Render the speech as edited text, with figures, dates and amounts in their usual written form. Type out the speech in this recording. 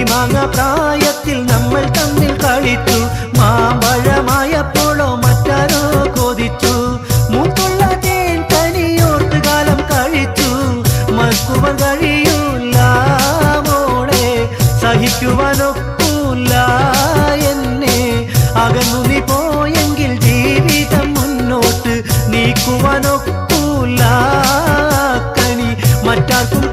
കണ്ണിമാങ്ങ പ്രായത്തിൽ നമ്മൾ തമ്മിൽ കളിച്ചു. മാമ്പഴമായപ്പോഴോ മറ്റാരോ കൊതിച്ചു. മൂത്തുള്ള തേൻ കനിയോർത്ത് കാലം കഴിച്ചു. മറക്കുവാൻ കഴിയൂല മോളെ, സഹിക്കുവാനൊക്കൂല എന്നെ. അകന്നു നീ പോയെങ്കിൽ ജീവിതം മുന്നോട്ട് നീക്കുവാനൊക്കൂല. കനി മറ്റാർക്കും